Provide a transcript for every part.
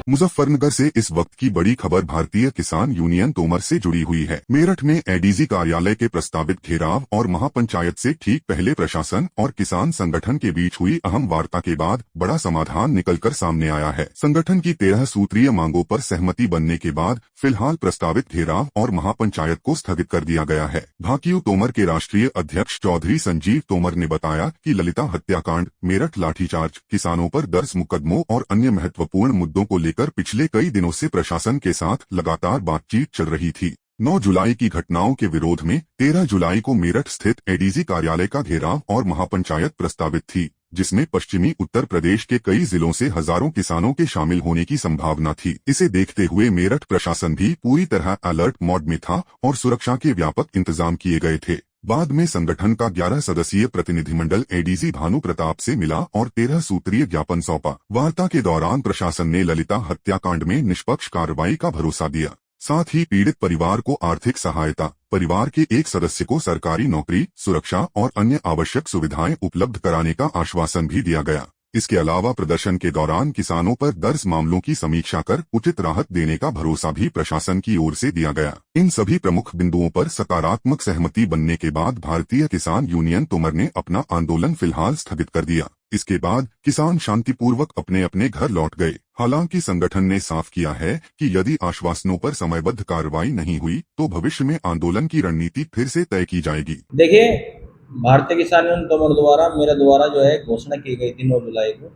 मुजफ्फरनगर से इस वक्त की बड़ी खबर भारतीय किसान यूनियन तोमर से जुड़ी हुई है। मेरठ में एडीजी कार्यालय के प्रस्तावित घेराव और महापंचायत से ठीक पहले प्रशासन और किसान संगठन के बीच हुई अहम वार्ता के बाद बड़ा समाधान निकलकर सामने आया है। संगठन की 13 सूत्रीय मांगों पर सहमति बनने के बाद फिलहाल प्रस्तावित घेराव और महापंचायत को स्थगित कर दिया गया है। भाकियू तोमर के राष्ट्रीय अध्यक्ष चौधरी संजीव तोमर ने बताया कि ललिता हत्याकांड, मेरठ लाठीचार्ज, किसानों पर दर्ज मुकदमों और अन्य महत्वपूर्ण मुद्दों को लेकर पिछले कई दिनों से प्रशासन के साथ लगातार बातचीत चल रही थी। 9 जुलाई की घटनाओं के विरोध में 13 जुलाई को मेरठ स्थित एडीजी कार्यालय का घेराव और महापंचायत प्रस्तावित थी, जिसमें पश्चिमी उत्तर प्रदेश के कई जिलों से हजारों किसानों के शामिल होने की संभावना थी। इसे देखते हुए मेरठ प्रशासन भी पूरी तरह अलर्ट मोड में था और सुरक्षा के व्यापक इंतजाम किए गए थे। बाद में संगठन का 11 सदस्यीय प्रतिनिधिमंडल एडीजी भानु प्रताप से मिला और 13 सूत्रीय ज्ञापन सौंपा। वार्ता के दौरान प्रशासन ने ललिता हत्याकांड में निष्पक्ष कार्रवाई का भरोसा दिया। साथ ही पीड़ित परिवार को आर्थिक सहायता, परिवार के एक सदस्य को सरकारी नौकरी, सुरक्षा और अन्य आवश्यक सुविधाएं उपलब्ध कराने का आश्वासन भी दिया गया। इसके अलावा प्रदर्शन के दौरान किसानों पर दर्ज मामलों की समीक्षा कर उचित राहत देने का भरोसा भी प्रशासन की ओर से दिया गया। इन सभी प्रमुख बिंदुओं पर सकारात्मक सहमति बनने के बाद भारतीय किसान यूनियन तोमर ने अपना आंदोलन फिलहाल स्थगित कर दिया। इसके बाद किसान शांतिपूर्वक अपने अपने घर लौट गए। हालांकि संगठन ने साफ किया है कि यदि आश्वासनों पर समयबद्ध कार्रवाई नहीं हुई तो भविष्य में आंदोलन की रणनीति फिर से तय की जाएगी। देखिए, भारतीय किसान यूनियन तोमर द्वारा मेरे द्वारा जो है घोषणा की गई थी 9 जुलाई को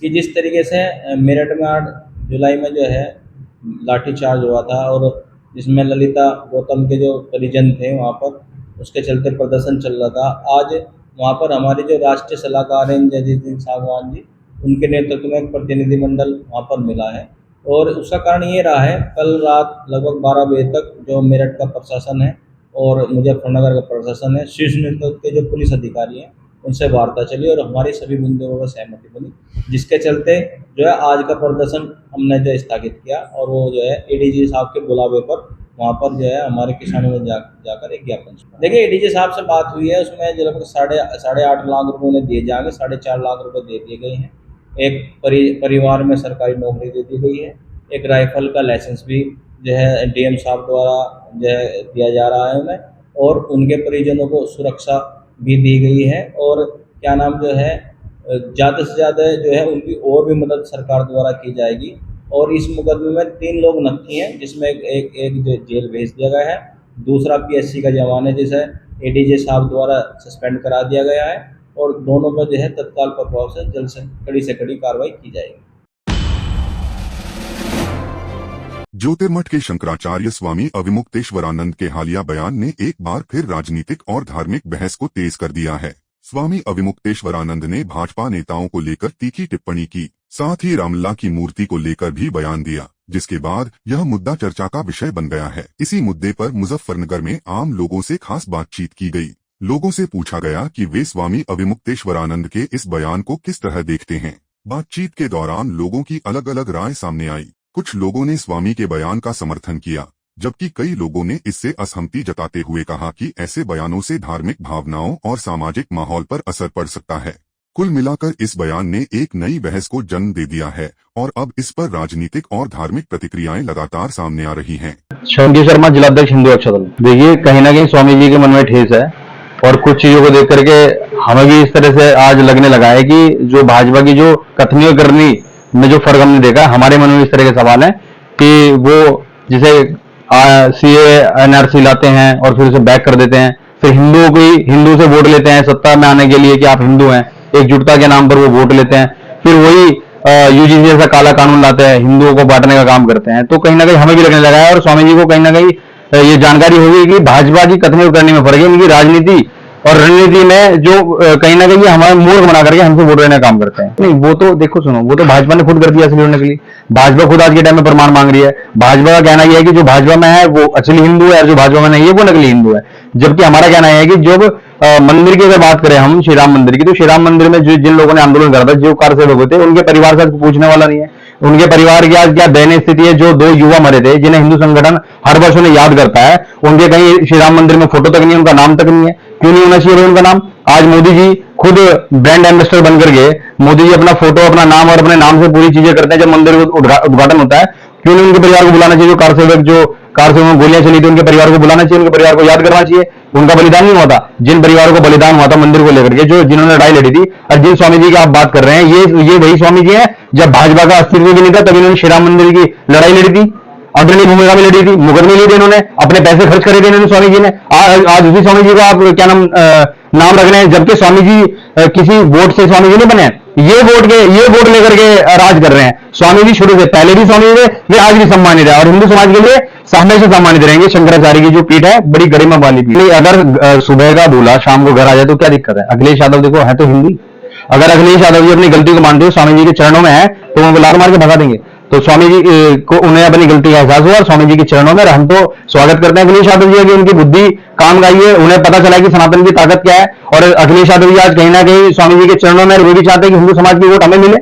कि जिस तरीके से मेरठ में 8 जुलाई में जो है लाठीचार्ज हुआ था और जिसमें ललिता गौतम के जो परिजन थे वहाँ पर, उसके चलते प्रदर्शन चल रहा था। आज वहाँ पर हमारे जो राष्ट्रीय सलाहकार हैं जयदीप सागवान जी, उनके नेतृत्व में एक प्रतिनिधिमंडल वहाँ पर मिला है और उसका कारण ये रहा है, कल रात लगभग 12 बजे तक जो मेरठ का प्रशासन है और मुजफ्फरनगर का प्रशासन है, शीर्ष नेतृत्व के जो पुलिस अधिकारी हैं, उनसे वार्ता चली और हमारी सभी बिंदुओं पर सहमति बनी, जिसके चलते जो है आज का प्रदर्शन हमने जो स्थगित किया और वो जो है एडीजी साहब के बुलावे पर वहाँ पर जो है हमारे किसानों ने जाकर एक ज्ञापन सुना। देखिए, एडीजी साहब से बात हुई है, उसमें जो लगभग 8.5 लाख रुपये उन्हें दिए जाएंगे, 4.5 लाख रुपये दे दिए गए हैं। एक परिवार में सरकारी नौकरी दे दी गई है, एक राइफल का लाइसेंस भी जो है डीएम साहब द्वारा जो है दिया जा रहा है उन्हें, और उनके परिजनों को सुरक्षा भी दी गई है और क्या नाम जो है ज़्यादा से ज़्यादा जो है उनकी और भी मदद सरकार द्वारा की जाएगी। और इस मुकदमे में 3 लोग नक्की हैं, जिसमें एक जो जेल भेज दिया गया है, दूसरा पीएससी का जवान है जिसे एडीजी साहब द्वारा सस्पेंड करा दिया गया है और दोनों पर जो है तत्काल प्रभाव से जल्द से कड़ी कार्रवाई की जाएगी। ज्योतिर्मठ के शंकराचार्य स्वामी अविमुक्तेश्वरानंद के हालिया बयान ने एक बार फिर राजनीतिक और धार्मिक बहस को तेज कर दिया है। स्वामी अविमुक्तेश्वरानंद ने भाजपा नेताओं को लेकर तीखी टिप्पणी की, साथ ही रामलला की मूर्ति को लेकर भी बयान दिया, जिसके बाद यह मुद्दा चर्चा का विषय बन गया है। इसी मुद्दे पर मुजफ्फरनगर में आम लोगों से खास बातचीत की गई। लोगों से पूछा गया कि वे स्वामी अविमुक्तेश्वरानंद के इस बयान को किस तरह देखते हैं। बातचीत के दौरान लोगों की अलग अलग राय सामने आई। कुछ लोगों ने स्वामी के बयान का समर्थन किया, जबकि कई लोगों ने इससे असहमति जताते हुए कहा कि ऐसे बयानों से धार्मिक भावनाओं और सामाजिक माहौल पर असर पड़ सकता है। कुल मिलाकर इस बयान ने एक नई बहस को जन्म दे दिया है और अब इस पर राजनीतिक और धार्मिक प्रतिक्रियाएं लगातार सामने आ रही हैं। शंकी शर्मा, जिलाध्यक्ष हिंदू रक्षा दल। देखिए, कहीं ना कहीं स्वामी जी के मन में ठेस है और कुछ चीजों को देख करके हमें भी इस तरह से आज लगने लगा है कि जो भाजपा की जो कथनी और करनी में जो फर्क हमने देखा, हमारे मन में इस तरह के सवाल है कि वो जिसे सीए एनआरसी लाते हैं और फिर उसे बैक कर देते हैं, फिर हिंदू से वोट लेते हैं सत्ता में आने के लिए कि आप हिंदू हैं, एकजुटता के नाम पर वो वोट लेते हैं, फिर वही यूजीसी जैसा काला कानून लाते हैं, हिंदुओं को बांटने का काम करते हैं। तो कहीं ना कहीं हमें भी लगने लगा है और स्वामी जी को कहीं ना कहीं ये जानकारी होगी कि भाजपा की कथनी और करनी में फर्क है, इनकी राजनीति और रणनीति में जो कहीं ना कहीं हमारे मूर्ख बना करके हमसे वोट लेने का काम करते हैं। नहीं, वो तो देखो सुनो, वो तो भाजपा ने खुद कर दिया असली होने के लिए। भाजपा खुद आज के टाइम में प्रमाण मांग रही है। भाजपा का कहना यह है कि जो भाजपा में है वो असली हिंदू है और जो भाजपा में नहीं है वो नकली हिंदू है। जबकि हमारा कहना है कि जब मंदिर की अगर बात करें हम श्री राम मंदिर की, तो श्री राम मंदिर में जिन लोगों ने आंदोलन करा था, जो कारसेवक थे, उनके परिवार से पूछने वाला नहीं है। उनके परिवार की आज क्या दयनीय स्थिति है। जो 2 युवा मरे थे जिन्हें हिंदू संगठन हर वर्ष उन्हें याद करता है, उनके कहीं श्री राम मंदिर में फोटो तक नहीं, उनका नाम तक नहीं है। क्यों नहीं होना चाहिए उनका नाम? आज मोदी जी खुद ब्रांड एम्बेसडर बन करके मोदी जी अपना फोटो, अपना नाम और अपने नाम से पूरी चीजें करते हैं जब मंदिर उद्घाटन होता है। क्यों नहीं उनके परिवार को बुलाना चाहिए? जो कार सेवक गोलियां चली थी उनके परिवार को बुलाना चाहिए, उनके परिवार को याद करना चाहिए। उनका बलिदान नहीं हुआ था? जिन परिवारों को बलिदान हुआ था मंदिर को लेकर के, जो जिन्होंने लड़ाई लड़ी थी, और जिन स्वामी जी की आप बात कर रहे हैं, ये वही स्वामी जी हैं जब भाजपा का अस्तित्व भी नहीं था तब इन्होंने श्री राम मंदिर की लड़ाई लड़ी थी, अग्रणी भूमिका में लड़ी थी, मुकदमे लिए थे इन्होंने, अपने पैसे खर्च करे थे इन्होंने स्वामी जी ने। आज उसी स्वामी जी को आप क्या नाम रख रहे हैं, जबकि स्वामी जी किसी वोट से स्वामी जी नहीं बने हैं। ये वोट लेकर के राज कर रहे हैं। स्वामी जी शुरू से पहले भी स्वामी जी थे, वे आज भी सम्मानित है और हिंदू समाज के लिए हमेशा सम्मानित रहेंगे। शंकराचार्य की जो पीठ है बड़ी गरिमा वाली पीठ है। अगर सुबह का दूल्हा शाम को घर आ जाए तो क्या दिक्कत है? अखिलेश यादव देखो है तो हिंदू। अगर अखिलेश यादव जी अपनी गलती को मानते हुए स्वामी जी के चरणों में है तो वो लात मार के भगा देंगे। तो स्वामी जी को उन्हें अपनी गलती का एहसास हुआ और स्वामी जी के चरणों में हम तो स्वागत करते हैं अखिलेश यादव जी की। उनकी बुद्धि काम आई है, उन्हें पता चला कि सनातन की ताकत क्या है। और अखिलेश यादव जी आज कहीं ना कहीं स्वामी जी के चरणों में, वो भी चाहते हैं कि हिंदू समाज की वोट हमें मिले।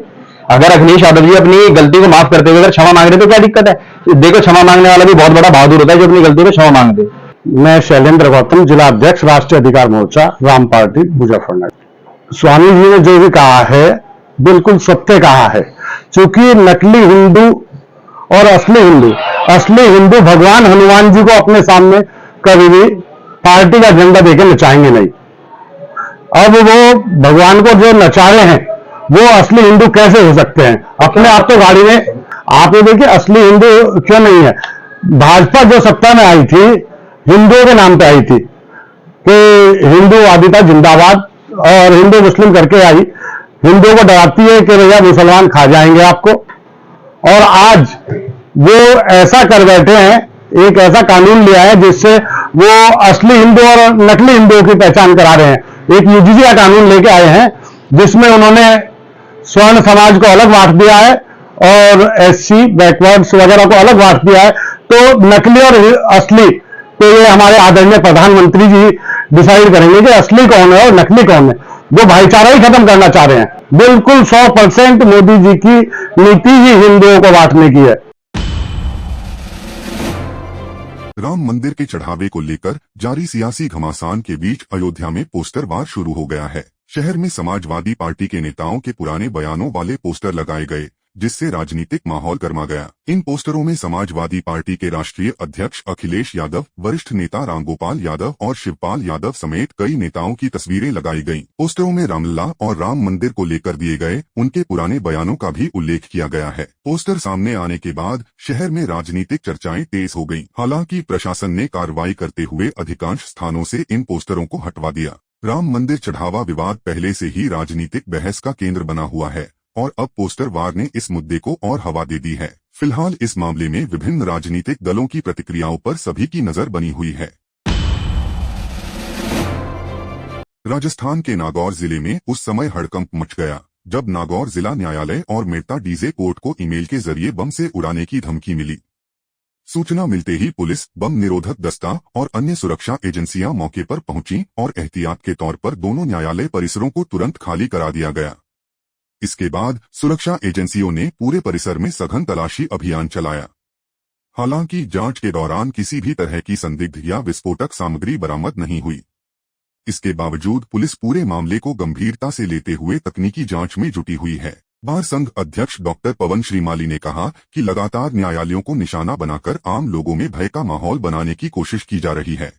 अगर अखिलेश यादव जी अपनी गलती को माफ करते हुए अगर क्षमा मांग रहे तो क्या दिक्कत है? देखो, क्षमा मांगने वाला भी बहुत बड़ा बहादुर होता है जो अपनी गलती को क्षमा मांग दे। मैं शैलेंद्र गौतम, जिला अध्यक्ष, राष्ट्रीय अधिकार मोर्चा, राम पार्टी, मुजफ्फरनगर। स्वामी जी ने जो भी कहा है बिल्कुल सत्य कहा है। क्योंकि नकली हिंदू और असली हिंदू भगवान हनुमान जी को अपने सामने कभी भी पार्टी का झंडा देके नचाएंगे नहीं। अब वो भगवान को जो नचा रहे हैं वो असली हिंदू कैसे हो सकते हैं? अपने आप तो गाड़ी में आप ये देखिए, असली हिंदू क्यों नहीं है? भाजपा जो सत्ता में आई थी हिंदुओं के नाम पे आई थी कि हिंदू आदिता जिंदाबाद, और हिंदू मुस्लिम करके आई। हिंदुओं को डराती है कि भैया मुसलमान खा जाएंगे आपको। और आज वो ऐसा कर बैठे हैं, एक ऐसा कानून लिया है जिससे वो असली हिंदू और नकली हिंदुओं की पहचान करा रहे हैं। एक यूजीसी का कानून लेके आए हैं जिसमें उन्होंने स्वर्ण समाज को अलग बांट दिया है और एससी बैकवर्ड्स वगैरह को अलग बांट दिया है। तो नकली और असली तो ये हमारे आदरणीय प्रधानमंत्री जी डिसाइड करेंगे कि असली कौन है और नकली कौन है। वो भाईचारा ही खत्म करना चाह रहे हैं। बिल्कुल 100% मोदी जी की नीति ही हिंदुओं को बांटने की है। राम मंदिर के चढ़ावे को लेकर जारी सियासी घमासान के बीच अयोध्या में पोस्टर वार शुरू हो गया है। शहर में समाजवादी पार्टी के नेताओं के पुराने बयानों वाले पोस्टर लगाए गए, जिससे राजनीतिक माहौल गर्मा गया। इन पोस्टरों में समाजवादी पार्टी के राष्ट्रीय अध्यक्ष अखिलेश यादव, वरिष्ठ नेता रामगोपाल यादव और शिवपाल यादव समेत कई नेताओं की तस्वीरें लगाई गईं। पोस्टरों में रामलला और राम मंदिर को लेकर दिए गए उनके पुराने बयानों का भी उल्लेख किया गया है। पोस्टर सामने आने के बाद शहर में राजनीतिक चर्चाएं तेज हो गईं। हालांकि प्रशासन ने कार्रवाई करते हुए अधिकांश स्थानों से इन पोस्टरों को हटवा दिया। राम मंदिर चढ़ावा विवाद पहले से ही राजनीतिक बहस का केंद्र बना हुआ है और अब पोस्टर वार ने इस मुद्दे को और हवा दे दी है। फिलहाल इस मामले में विभिन्न राजनीतिक दलों की प्रतिक्रियाओं पर सभी की नजर बनी हुई है। राजस्थान के नागौर जिले में उस समय हड़कंप मच गया जब नागौर जिला न्यायालय और मेड़ता डीजे कोर्ट को ईमेल के जरिए बम से उड़ाने की धमकी मिली। सूचना मिलते ही पुलिस, बम निरोधक दस्ता और अन्य सुरक्षा एजेंसियां मौके पर पहुंची और एहतियात के तौर पर दोनों न्यायालय परिसरों को तुरंत खाली करा दिया गया। इसके बाद सुरक्षा एजेंसियों ने पूरे परिसर में सघन तलाशी अभियान चलाया। हालांकि जांच के दौरान किसी भी तरह की संदिग्ध या विस्फोटक सामग्री बरामद नहीं हुई। इसके बावजूद पुलिस पूरे मामले को गंभीरता से लेते हुए तकनीकी जांच में जुटी हुई है। बार संघ अध्यक्ष डॉक्टर पवन श्रीमाली ने कहा कि लगातार न्यायालयों को निशाना बनाकर आम लोगों में भय का माहौल बनाने की कोशिश की जा रही है।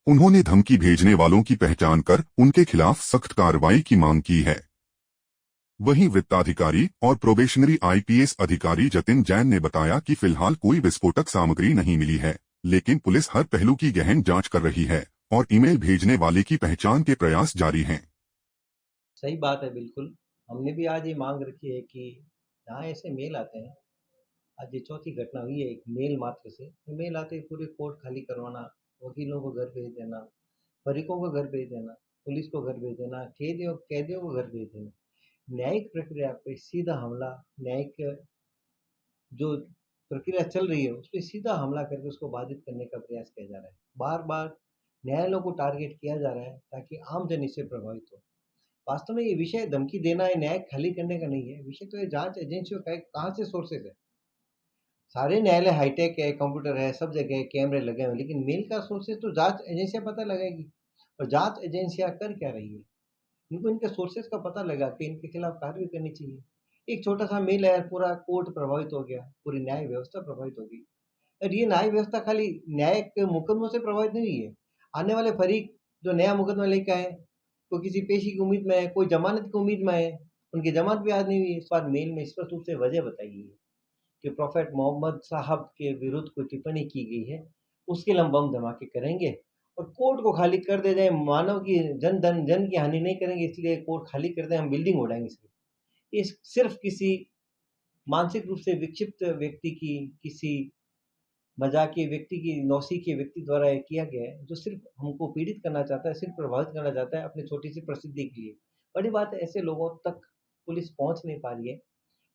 उन्होंने धमकी भेजने वालों की पहचान कर उनके खिलाफ सख्त कार्रवाई की मांग की है। वहीं वित्ताधिकारी और प्रोबेशनरी आईपीएस अधिकारी जतिन जैन ने बताया कि फिलहाल कोई विस्फोटक सामग्री नहीं मिली है, लेकिन पुलिस हर पहलू की गहन जांच कर रही है और ईमेल भेजने वाले की पहचान के प्रयास जारी हैं। सही बात है, बिल्कुल। हमने भी आज ये मांग रखी है कि जहाँ ऐसे मेल आते हैं, आज ये चौथी घटना हुई है एक मेल मात्र से। मेल आते ही पूरे कोर्ट खाली करवाना, वकीलों को घर भेज देना, फरीकों को घर भेज देना, पुलिस को घर भेज देना, कैदियों को घर भेज देना, न्यायिक प्रक्रिया पे सीधा हमला, न्यायिक जो प्रक्रिया चल रही है उस पर सीधा हमला करके उसको बाधित करने का प्रयास किया जा रहा है। बार बार न्यायालयों को टारगेट किया जा रहा है ताकि आम जन इससे प्रभावित हो। वास्तव में ये विषय धमकी देना है, न्याय खाली करने का नहीं है। विषय तो ये जांच एजेंसियों का है, कहाँ से सोर्सेज है। सारे न्यायालय हाईटेक है, कंप्यूटर है, सब जगह कैमरे लगे हुए, लेकिन मेल का सोर्सेज तो जांच एजेंसियां पता लगाएगी। और जांच एजेंसियां कर क्या रही है? इनको इनके सोर्सेज का पता लगा के इनके खिलाफ कार्रवाई करनी चाहिए। एक छोटा सा मेल है, पूरा कोर्ट प्रभावित हो गया, पूरी न्याय व्यवस्था प्रभावित हो गई। और ये न्याय व्यवस्था खाली न्यायिक मुकदमों से प्रभावित नहीं हुई है। आने वाले फरीक जो नया मुकदमा लेके आए, कोई किसी पेशी की उम्मीद में है, कोई जमानत की उम्मीद में है, उनकी जमानत भी आज नहीं हुई। इस बार मेल में स्पष्ट रूप से वजह बताई गई है कि प्रोफेट मोहम्मद साहब के विरुद्ध कोई टिप्पणी की गई है, उसके लिए हम बम धमाके करेंगे और कोर्ट को खाली कर दे जाए। मानव की जन की हानि नहीं करेंगे, इसलिए कोर्ट खाली कर दें, हम बिल्डिंग उड़ाएंगे। सिर्फ ये सिर्फ किसी मानसिक रूप से विक्षिप्त व्यक्ति की, किसी मजाकिया व्यक्ति की, नौसिखिए व्यक्ति द्वारा ये किया गया है, जो सिर्फ हमको पीड़ित करना चाहता है, सिर्फ प्रभावित करना चाहता है अपनी छोटी सी प्रसिद्धि के लिए। बड़ी बात है, ऐसे लोगों तक पुलिस पहुंच नहीं पा रही है।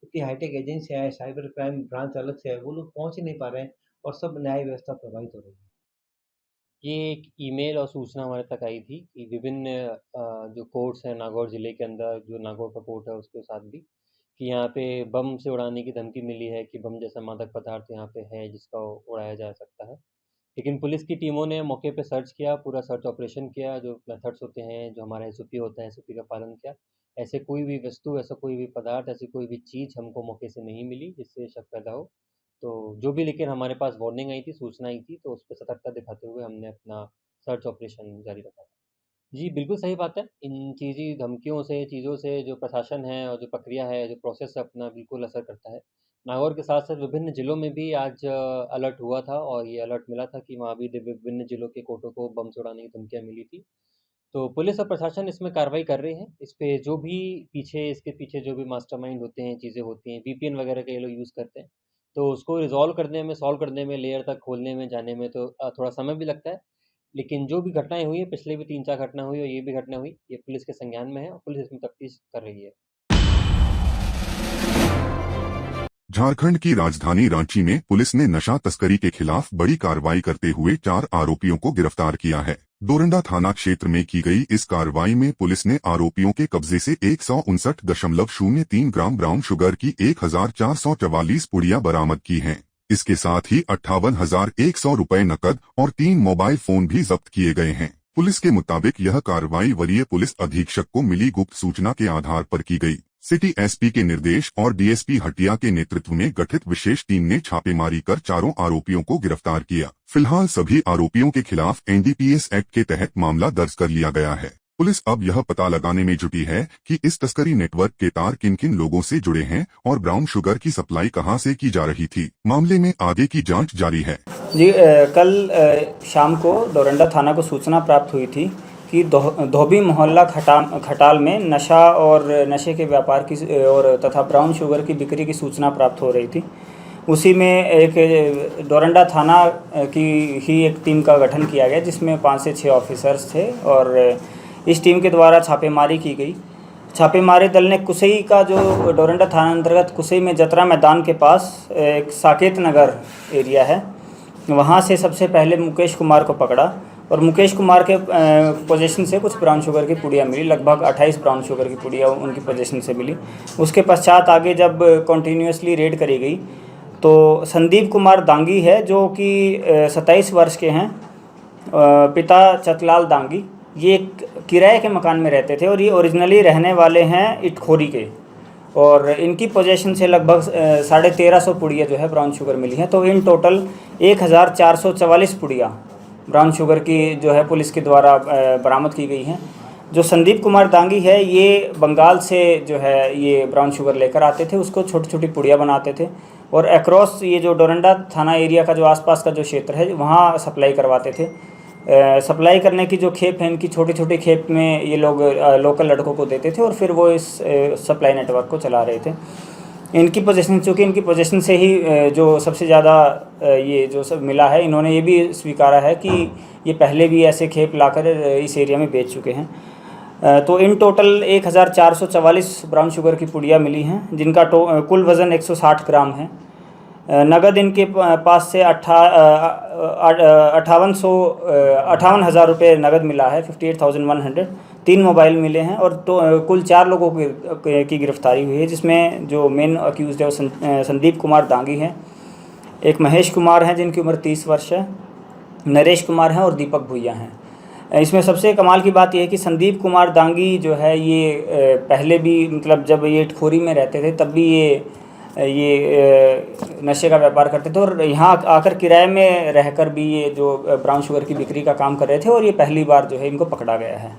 इतनी हाईटेक एजेंसियां हैं, साइबर क्राइम ब्रांच अलग से है, वो लोग पहुंच ही नहीं पा रहे हैं और सब न्याय व्यवस्था प्रभावित हो रही है। ये एक ईमेल और सूचना हमारे तक आई थी कि विभिन्न जो कोर्ट्स हैं नागौर ज़िले के अंदर, जो नागौर का कोर्ट है उसके साथ भी, कि यहाँ पे बम से उड़ाने की धमकी मिली है कि बम जैसा मादक पदार्थ यहाँ पे है जिसका उड़ाया जा सकता है। लेकिन पुलिस की टीमों ने मौके पे सर्च किया, पूरा सर्च ऑपरेशन किया, जो मेथड्स होते हैं, जो हमारा एसओपी होता है, एसओपी का पालन किया। ऐसे कोई भी वस्तु, ऐसा कोई भी पदार्थ, ऐसी कोई भी चीज़ हमको मौके से नहीं मिली जिससे शक पैदा हो। तो जो भी लेकिन हमारे पास वार्निंग आई थी, सूचना आई थी, तो उस पे सतर्कता दिखाते हुए हमने अपना सर्च ऑपरेशन जारी रखा था। जी, बिल्कुल सही बात है। इन चीज़ी धमकियों से, चीज़ों से जो प्रशासन है और जो प्रक्रिया है, जो प्रोसेस है अपना बिल्कुल असर करता है। नागौर के साथ-साथ विभिन्न ज़िलों में भी आज अलर्ट हुआ था और ये अलर्ट मिला था कि वहाँ भी विभिन्न ज़िलों के कोर्टों को बम से उड़ाने की धमकियाँ मिली थी। तो पुलिस और प्रशासन इसमें कार्रवाई कर रहे हैं। इस पे जो भी इसके पीछे जो भी मास्टरमाइंड होते हैं, चीज़ें होती हैं, वीपीएन वगैरह का ये लोग यूज़ करते हैं। तो उसको रिज़ॉल्व करने में, सॉल्व करने में, लेयर तक खोलने में, जाने में तो थोड़ा समय भी लगता है। लेकिन जो भी घटनाएँ हुई हैं, पिछले भी 3-4 घटना हुई और ये भी घटना हुई, ये पुलिस के संज्ञान में है और पुलिस इसमें तफ्तीश कर रही है। झारखंड की राजधानी रांची में पुलिस ने नशा तस्करी के खिलाफ बड़ी कार्रवाई करते हुए 4 आरोपियों को गिरफ्तार किया है। डोरंडा थाना क्षेत्र में की गई इस कार्रवाई में पुलिस ने आरोपियों के कब्जे से 159.03 ग्राम ब्राउन शुगर की 1444 पुड़िया बरामद की हैं। इसके साथ ही 58,100 रुपए नकद और 3 मोबाइल फोन भी जब्त किए गए हैं। पुलिस के मुताबिक यह कार्रवाई वरीय पुलिस अधीक्षक को मिली गुप्त सूचना के आधार पर की गई। सिटी एसपी के निर्देश और डीएसपी हटिया के नेतृत्व में गठित विशेष टीम ने छापेमारी कर चारों आरोपियों को गिरफ्तार किया। फिलहाल सभी आरोपियों के खिलाफ एनडीपीएस एक्ट के तहत मामला दर्ज कर लिया गया है। पुलिस अब यह पता लगाने में जुटी है कि इस तस्करी नेटवर्क के तार किन किन लोगों से जुड़े हैं और ब्राउन शुगर की सप्लाई कहां से की जा रही थी। मामले में आगे की जांच जारी है। जी, कल शाम को डोरंडा थाना को सूचना प्राप्त हुई थी कि धोबी मोहल्ला खटाल में नशा और नशे के व्यापार की और तथा ब्राउन शुगर की बिक्री की सूचना प्राप्त हो रही थी। उसी में एक डोरंडा थाना की ही एक टीम का गठन किया गया जिसमें 5 से 6 ऑफिसर्स थे और इस टीम के द्वारा छापेमारी की गई। छापेमारी दल ने कुसई का, जो डोरंडा थाना अंतर्गत कुसई में जतरा मैदान के पास एक साकेत नगर एरिया है, वहाँ से सबसे पहले मुकेश कुमार को पकड़ा और मुकेश कुमार के पोजीशन से कुछ ब्राउन शुगर की पुड़िया मिली। लगभग 28 ब्राउन शुगर की पुड़िया उनकी पोजीशन से मिली। उसके पश्चात आगे जब कंटिन्यूसली रेड करी गई तो संदीप कुमार दांगी है, जो कि 27 वर्ष के हैं, पिता चतलाल दांगी। ये किराए के मकान में रहते थे और ये ओरिजिनली रहने वाले हैं इटखोरी के और इनकी पोजीशन से लगभग 1350 पुड़िया जो है ब्राउन शुगर मिली है। तो इन टोटल 1444 पुड़िया ब्राउन शुगर की जो है पुलिस के द्वारा बरामद की गई हैं। जो संदीप कुमार दांगी है, ये बंगाल से जो है ये ब्राउन शुगर लेकर आते थे, उसको छोटी छोटी पुड़िया बनाते थे और अक्रॉस ये जो डोरंडा थाना एरिया का जो आसपास का जो क्षेत्र है वहाँ सप्लाई करवाते थे। सप्लाई करने की जो खेप है, इनकी छोटी छोटी खेप में ये लोग लोकल लड़कों को देते थे और फिर वो इस सप्लाई नेटवर्क को चला रहे थे। इनकी पोजीशन, चूँकि इनकी पोजीशन से ही जो सबसे ज़्यादा ये जो सब मिला है, इन्होंने ये भी स्वीकारा है कि ये पहले भी ऐसे खेप लाकर इस एरिया में बेच चुके हैं। तो इन टोटल 1444 ब्राउन शुगर की पुड़िया मिली हैं, जिनका कुल वज़न 160 ग्राम है। नगद इनके पास से 58,000 रुपये नगद मिला है, 58,100। 3 मोबाइल मिले हैं और तो कुल 4 लोगों की गिरफ्तारी हुई है, जिसमें जो मेन अक्यूज़ड है वो संदीप कुमार दांगी हैं, एक महेश कुमार हैं जिनकी उम्र 30 वर्ष है, नरेश कुमार हैं और दीपक भुइया हैं। इसमें सबसे कमाल की बात यह है कि संदीप कुमार दांगी जो है ये पहले भी मतलब जब ये इटखोरी में रहते थे तब भी ये नशे का व्यापार करते थे और यहाँ आकर किराए में रहकर भी ये जो ब्राउन शुगर की बिक्री का काम कर रहे थे और ये पहली बार जो है इनको पकड़ा गया है।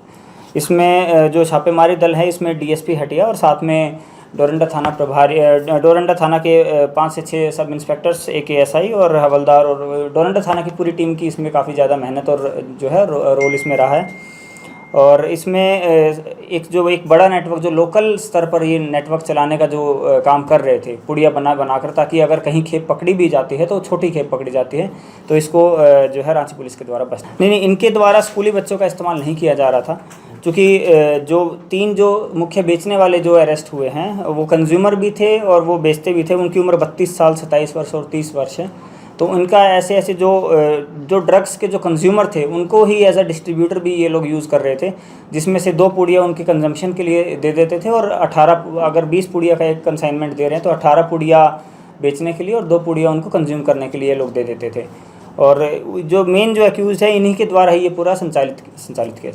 इसमें जो छापेमारी दल है इसमें डीएसपी हटिया और साथ में डोरंडा थाना प्रभारी डोरंडा थाना के 5 से 6 सब इंस्पेक्टर्स, एक एएसआई और हवलदार और डोरंडा थाना की पूरी टीम की इसमें काफ़ी ज़्यादा मेहनत और जो है रोल इसमें रहा है। और इसमें एक बड़ा नेटवर्क जो लोकल स्तर पर ये नेटवर्क चलाने का जो काम कर रहे थे पुड़िया बनाकर, ताकि अगर कहीं खेप पकड़ी भी जाती है तो छोटी खेप पकड़ी जाती है तो इसको जो है रांची पुलिस के द्वारा बस नहीं इनके द्वारा स्कूली बच्चों का इस्तेमाल नहीं किया जा रहा था, क्योंकि जो 3 जो मुख्य बेचने वाले जो अरेस्ट हुए हैं वो कंज्यूमर भी थे और वो बेचते भी थे। उनकी उम्र 32 साल, 27 वर्ष और 30 वर्ष है। तो उनका ऐसे जो ड्रग्स के जो कंज्यूमर थे उनको ही एज अ डिस्ट्रीब्यूटर भी ये लोग यूज़ कर रहे थे, जिसमें से 2 पुड़िया उनके कंजम्पशन के लिए दे देते थे और 18 अगर 20 पुड़िया का एक कंसाइनमेंट दे रहे हैं तो 18 पुड़िया बेचने के लिए और 2 पुड़िया उनको कंज्यूम करने के लिए लोग दे देते थे। और जो मेन जो एक्यूज़ है इन्हीं के द्वारा ही ये पूरा संचालित किया।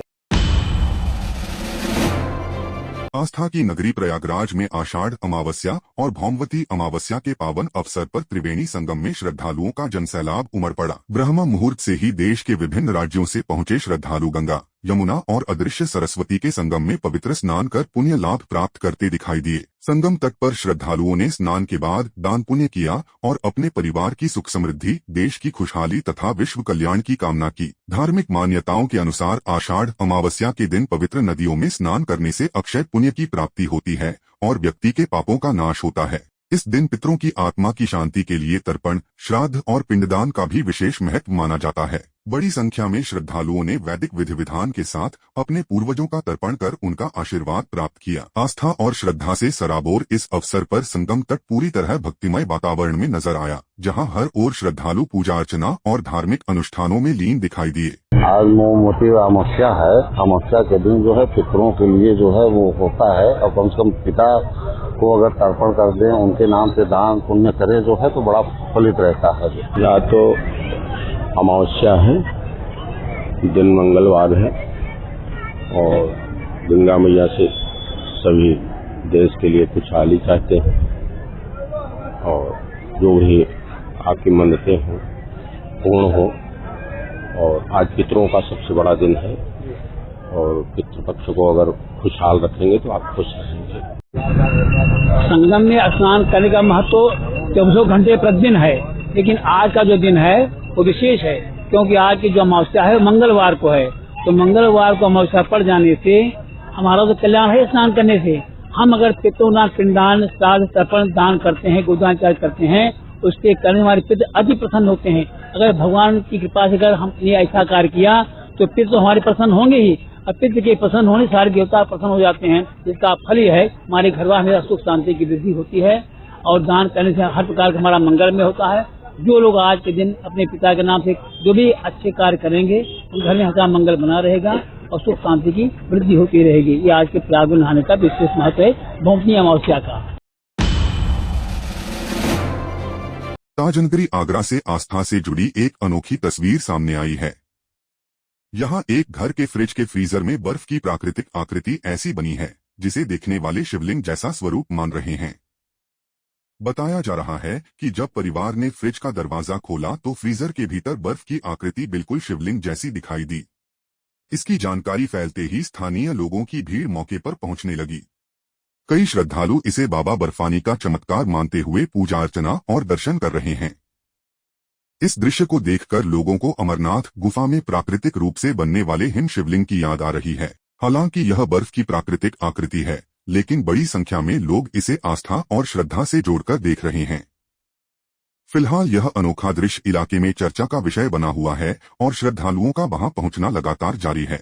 आस्था की नगरी प्रयागराज में आषाढ़ अमावस्या और भौमवती अमावस्या के पावन अवसर पर त्रिवेणी संगम में श्रद्धालुओं का जनसैलाब उमड़ पड़ा। ब्रह्म मुहूर्त से ही देश के विभिन्न राज्यों से पहुंचे श्रद्धालु गंगा, यमुना और अदृश्य सरस्वती के संगम में पवित्र स्नान कर पुण्य लाभ प्राप्त करते दिखाई दिए। संगम तट पर श्रद्धालुओं ने स्नान के बाद दान पुण्य किया और अपने परिवार की सुख समृद्धि, देश की खुशहाली तथा विश्व कल्याण की कामना की। धार्मिक मान्यताओं के अनुसार आषाढ़ अमावस्या के दिन पवित्र नदियों में स्नान करने से अक्षय पुण्य की प्राप्ति होती है और व्यक्ति के पापों का नाश होता है। इस दिन पितरों की आत्मा की शांति के लिए तर्पण, श्राद्ध और पिंडदान का भी विशेष महत्व माना जाता है। बड़ी संख्या में श्रद्धालुओं ने वैदिक विधि विधान के साथ अपने पूर्वजों का तर्पण कर उनका आशीर्वाद प्राप्त किया। आस्था और श्रद्धा से सराबोर इस अवसर पर संगम तट पूरी तरह भक्तिमय वातावरण में नजर आया, जहां हर ओर श्रद्धालु पूजा अर्चना और धार्मिक अनुष्ठानों में लीन दिखाई दिए। आज मोमवती अमावस्या है। अमावस्या के दिन जो है पितरों के लिए जो है वो होता है और कम से कम पिता को अगर तर्पण कर दें, उनके नाम से दान पुण्य करे जो है तो बड़ा फलित रहता है। या तो अमावस्या है, दिन मंगलवार है और गंगा मैया से सभी देश के लिए खुशहाली चाहते हैं और जो भी आपकी मन्नतें हों पूर्ण हो। और आज पितरों का सबसे बड़ा दिन है और पितृपक्ष को अगर खुशहाल रखेंगे तो आप खुश रहेंगे। संगम में स्नान करने का महत्व 24 घंटे प्रतिदिन है, लेकिन आज का जो दिन है वो विशेष है, क्योंकि आज की जो अमावस्या है मंगलवार को है। तो मंगलवार को अमावस्या पड़ जाने से हमारा तो कल्याण है स्नान करने से। हम अगर पितृदान, पिंडदान, श्राद्ध, तर्पण दान करते हैं, गोदान चार्ज करते हैं, उसके करने हमारे पितृ अति प्रसन्न होते हैं। अगर भगवान की कृपा से अगर हमने ऐसा कार्य किया तो पितृ तो हमारे प्रसन्न होंगे ही, और पितृ के प्रसन्न होने सारे देवता प्रसन्न हो जाते हैं, जिसका फल ही है हमारे घर में हमेशा सुख शांति की वृद्धि होती है और दान करने से हर प्रकार का हमारा मंगल में होता है। जो लोग आज के दिन अपने पिता के नाम से जो भी अच्छे कार्य करेंगे उन घर में हमेशा मंगल बना रहेगा और सुख शांति की वृद्धि होती रहेगी। ये आज के प्रयाग में नहाने का विशेष महत्व है भौमवती अमावस्या का। ताजनगरी आगरा से आस्था से जुड़ी एक अनोखी तस्वीर सामने आई है। यहाँ एक घर के फ्रिज के फ्रीजर में बर्फ की प्राकृतिक आकृति ऐसी बनी है जिसे देखने वाले शिवलिंग जैसा स्वरूप मान रहे हैं। बताया जा रहा है कि जब परिवार ने फ्रिज का दरवाजा खोला तो फ्रीजर के भीतर बर्फ की आकृति बिल्कुल शिवलिंग जैसी दिखाई दी। इसकी जानकारी फैलते ही स्थानीय लोगों की भीड़ मौके पर पहुंचने लगी। कई श्रद्धालु इसे बाबा बर्फानी का चमत्कार मानते हुए पूजा अर्चना और दर्शन कर रहे हैं। इस दृश्य को देखकर लोगों को अमरनाथ गुफा में प्राकृतिक रूप से बनने वाले हिम शिवलिंग की याद आ रही है। हालांकि यह बर्फ की प्राकृतिक आकृति है, लेकिन बड़ी संख्या में लोग इसे आस्था और श्रद्धा से जोड़कर देख रहे हैं। फिलहाल यह अनोखा दृश्य इलाके में चर्चा का विषय बना हुआ है और श्रद्धालुओं का वहां पहुंचना लगातार जारी है।